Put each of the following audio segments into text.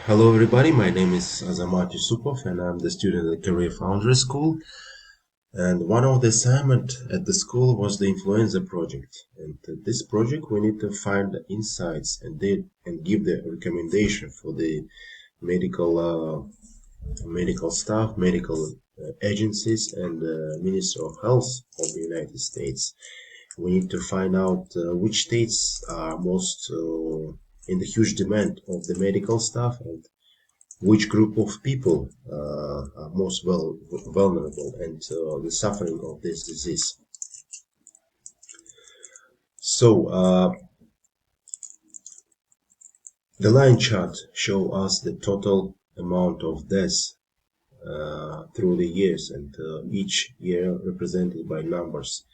Hello everybody, my name is Azamat Yusupov and I'm the student at Career Foundry School. And one of the assignment at the school was the Influenza project. And this project we need to find the insights and give the recommendation for the medical staff, medical agencies and Minister of Health of the United States. We need to find out which states are most in the huge demand of the medical staff and which group of people are most vulnerable and the suffering of this disease. So the line chart shows us the total amount of deaths through the years and each year represented by numbers.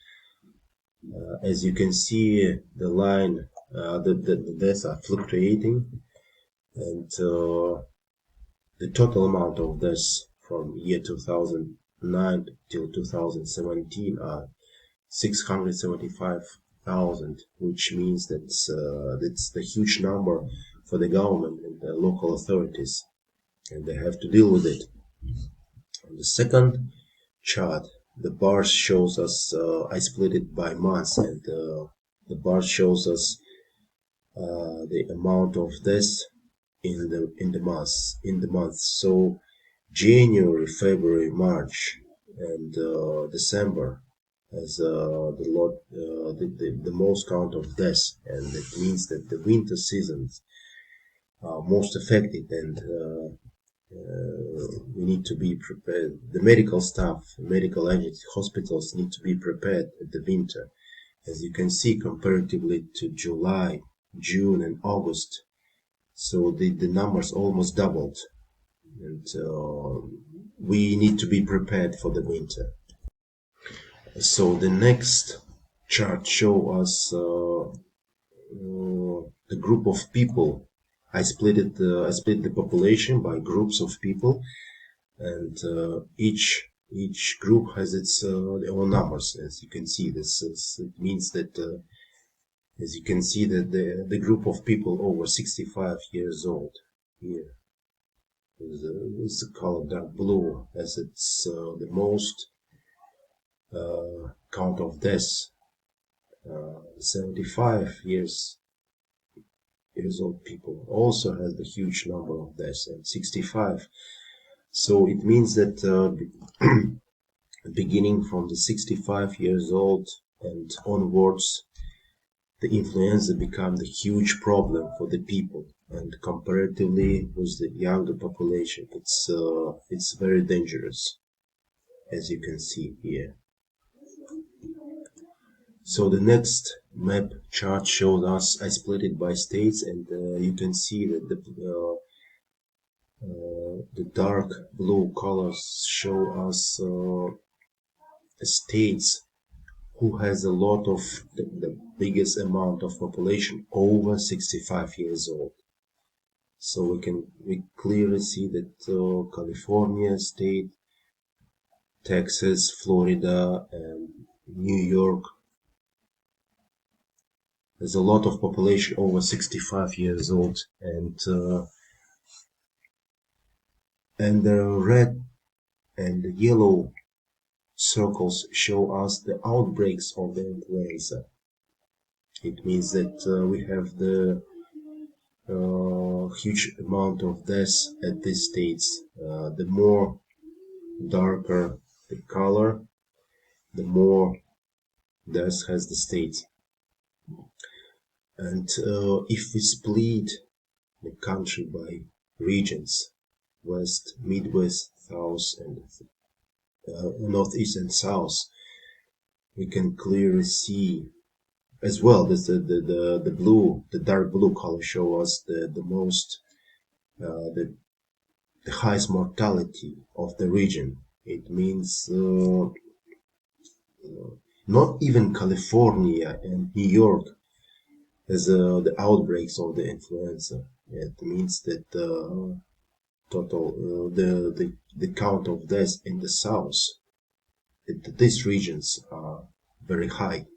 As you can see, the line, the deaths are fluctuating, and the total amount of deaths from year 2009 till 2017 are 675,000, which means that's the huge number for the government and the local authorities, and they have to deal with it. On the second chart, the bars shows us, I split it by months, and the bar shows us the amount of deaths in the months. So January, February, March, and December has the most count of deaths, and it means that the winter seasons are most affected, and we need to be prepared. The medical staff, medical agencies, hospitals need to be prepared at the winter. As you can see, comparatively to July, June, and August, so the numbers almost doubled, and we need to be prepared for the winter. So the next chart shows us the group of people. I split the population by groups of people, and each group has its their own numbers. As you can see, it means that as you can see that the group of people over 65 years old here is the color dark blue, as it's the most count of deaths. 75 years old people also has the huge number of deaths, and 65. So it means that beginning from the 65 years old and onwards, the influenza become the huge problem for the people, and comparatively with the younger population, it's very dangerous, as you can see here. So the next map chart shows us, I split it by states, and you can see that the dark blue colors show us states who has a lot of the biggest amount of population over 65 years old. So we clearly see that California state, Texas, Florida, and New York, there's a lot of population over 65 years old, and the red and the yellow circles show us the outbreaks of the influenza. It means that we have the huge amount of deaths at these states. The more darker the color, the more deaths has the state. And if we split the country by regions, West, Midwest, South, and Northeast and South, we can clearly see as well that the dark blue color show us the most the highest mortality of the region. It means not even California and New York has the outbreaks of the influenza. It means that total the count of deaths in the south, these regions are very high.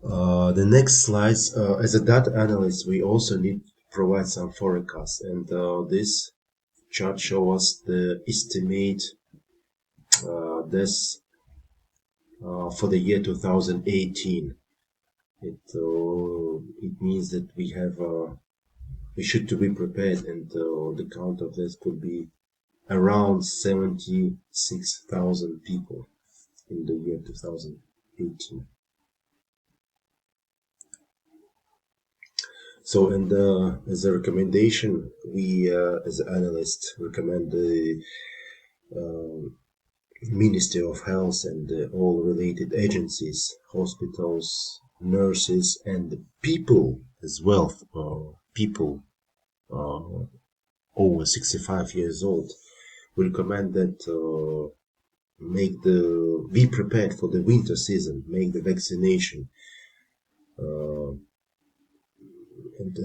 The next slides, as a data analyst, we also need to provide some forecasts, and this chart shows us the estimate this for the year 2018. It means that we should to be prepared, and the count of this could be around 76,000 people in the year 2018. So, and as a recommendation, we as analysts recommend the Ministry of Health and all related agencies, hospitals, nurses, and the people as well, people uh, over 65 years old. We recommend that be prepared for the winter season, make the vaccination, uh, and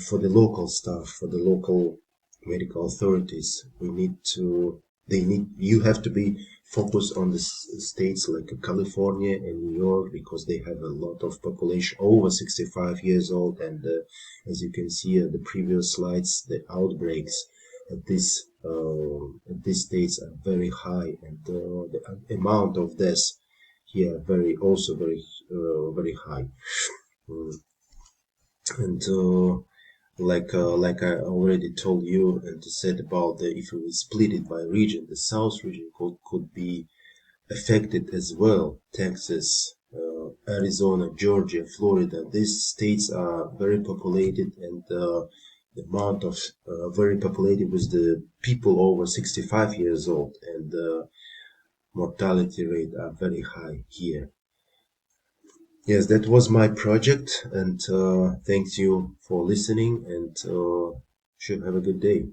for the local staff, for the local medical authorities, you have to be focused on the states like California and New York, because they have a lot of population over 65 years old, and as you can see the previous slides, the outbreaks at these states are very high, and the amount of deaths here very high. Mm. And like I already told you and said about if we split it by region, the South region could be affected as well. Texas, Arizona, Georgia, Florida. These states are very populated, and the amount of very populated with the people over 65 years old, and mortality rate are very high here. Yes, that was my project, and thanks you for listening, and should have a good day.